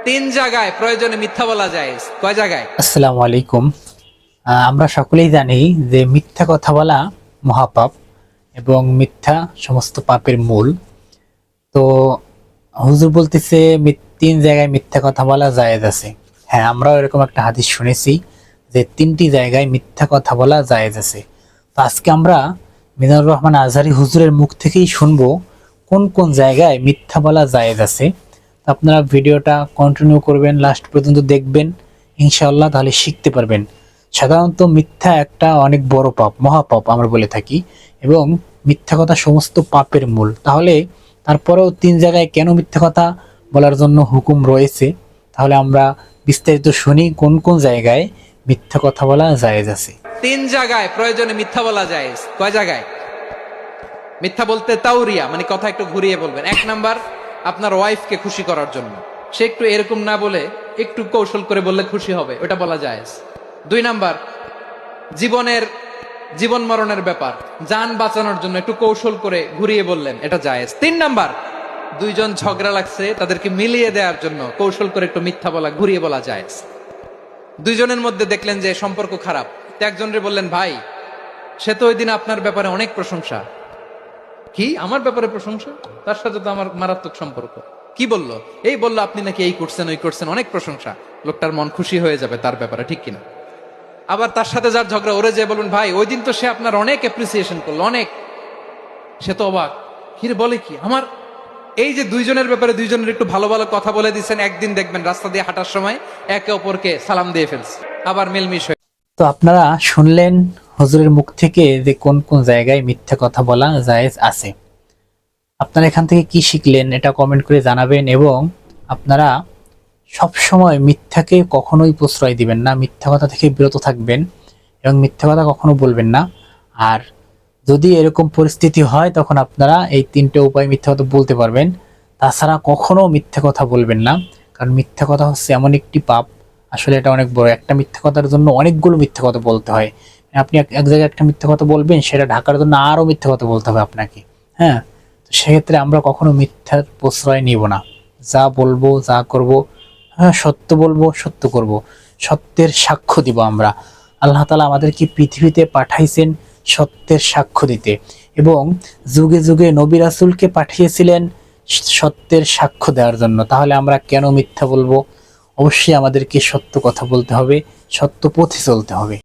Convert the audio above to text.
তিন জায়গায় প্রয়োজনে মিথ্যা বলা যায়। কয় জায়গায়? আসসালামু আলাইকুম। আমরা সকলেই জানি যে মিথ্যা কথা বলা মহাপাপ এবং মিথ্যা সমস্ত পাপের মূল। তো হুজুর বলতেছে তিন জায়গায় মিথ্যা কথা বলা জায়েজ আছে। হ্যাঁ, আমরাও এরকম একটা হাদিস শুনেছি যে তিনটি জায়গায় মিথ্যা কথা বলা জায়েজ আছে। তো আজকে আমরা মিজানুর রহমান আজহারী হুজুরের মুখ থেকেই শুনবো কোন কোন জায়গায় মিথ্যা বলা জায়েজ আছে। তো আপনারা ভিডিওটা কন্টিনিউ করবেন, লাস্ট পর্যন্ত দেখবেন ইনশাআল্লাহ, তাহলে শিখতে পারবেন। সাধারণত মিথ্যা একটা অনেক বড় পাপ, মহাপাপ আমরা বলে থাকি, এবং মিথ্যা কথা সমস্ত পাপের মূল। তাহলে তারপরেও তিন জায়গায় কেন মিথ্যা কথা বলার জন্য হুকুম রয়েছে, তাহলে আমরা বিস্তারিত শুনি কোন কোন জায়গায় মিথ্যা কথা বলা জায়েজ আছে। তিন জায়গায় প্রয়োজনে মিথ্যা বলা যায়। কয় জায়গায়? মিথ্যা বলতে তাওরিয়া, মানে কথা একটু ঘুরিয়ে বলবেন। এক নাম্বার, আপনার ওয়াইফকে খুশি করার জন্য, সে একটু এরকম না বলে একটু কৌশল করে বললে খুশি হবে, ওটা বলা যায়। দুই নাম্বার, জীবন মরণের ব্যাপার, জান বাঁচানোর জন্য একটু কৌশল করে ঘুরিয়ে বললেন, এটা জায়েজ। তিন নাম্বার, দুইজন ঝগড়া লাগছে, তাদেরকে মিলিয়ে দেওয়ার জন্য কৌশল করে একটু মিথ্যা বলা, ঘুরিয়ে বলা জায়েজ। দুইজনের মধ্যে দেখলেন যে সম্পর্ক খারাপ, তো একজনরে বললেন, ভাই সে তো ওই দিন আপনার ব্যাপারে অনেক প্রশংসা। কি আমার ব্যাপারে প্রশংসা? তার সাথে তো আমার মারাত্মক সম্পর্ক। কি বললো? এই বললো আপনি নাকি এই করছেন ওই করছেন, অনেক প্রশংসা। লোকটার মন খুশি হয়ে যাবে তার ব্যাপারে, ঠিক কিনা? আবার তার সাথে যার ঝগড়া, ওরে যে বলুন, ভাই ওই দিন তো সে আপনার অনেক অ্যাপ্রিসিয়েশন করলো, অনেক। সে তো অবাক, কিরে বলে কি আমার? এই যে দুইজনের ব্যাপারে দুইজনের একটু ভালো ভালো কথা বলে দিচ্ছেন, একদিন দেখবেন রাস্তা দিয়ে হাঁটার সময় একে অপরকে সালাম দিয়ে ফেলছে, আবার মিলমিশ হয়ে। তো আপনারা শুনলেন হুজুরের মুখ থেকে যে কোন কোন জায়গায় মিথ্যা কথা বলা জায়েজ আছে। আপনারা এখান থেকে কি শিখলেন এটা কমেন্ট করে জানাবেন, এবং আপনারা সব সময় মিথ্যাকে কখনোই প্রশ্রয় দিবেন না, মিথ্যা কথা থেকে বিরত থাকবেন এবং মিথ্যা কথা কখনো বলবেন না। আর যদি এরকম পরিস্থিতি হয় তখন আপনারা এই তিনটে উপায় মিথ্যা কথা বলতে পারবেন। তাছাড়া কখনো মিথ্যা কথা বলবেন না, কারণ মিথ্যা কথা হচ্ছে এমন একটি পাপ, আসলে এটা অনেক বড়। একটা মিথ্যা কথার জন্য অনেকগুলো মিথ্যা কথা বলতে হয়। আপনি এক জায়গায় একটা মিথ্যা কথা বলবেন, সেটা ঢাকার জন্য আরও মিথ্যা কথা বলতে হবে আপনাকে। হ্যাঁ, তো সেক্ষেত্রে আমরা কখনো মিথ্যার প্রশ্রয় নিব না। যা বলবো, যা করব, হ্যাঁ সত্য বলবো, সত্য করব, সত্যের সাক্ষ্য দিব আমরা। আল্লাহ তাআলা আমাদেরকে পৃথিবীতে পাঠাইছেন সত্যের সাক্ষ্য দিতে, এবং যুগে যুগে নবী রাসূলকে পাঠিয়েছিলেন সত্যের সাক্ষ্য দেওয়ার জন্য। তাহলে আমরা কেন মিথ্যা বলবো? অবশ্যই আমাদেরকে সত্য কথা বলতে হবে, সত্য পথে চলতে হবে।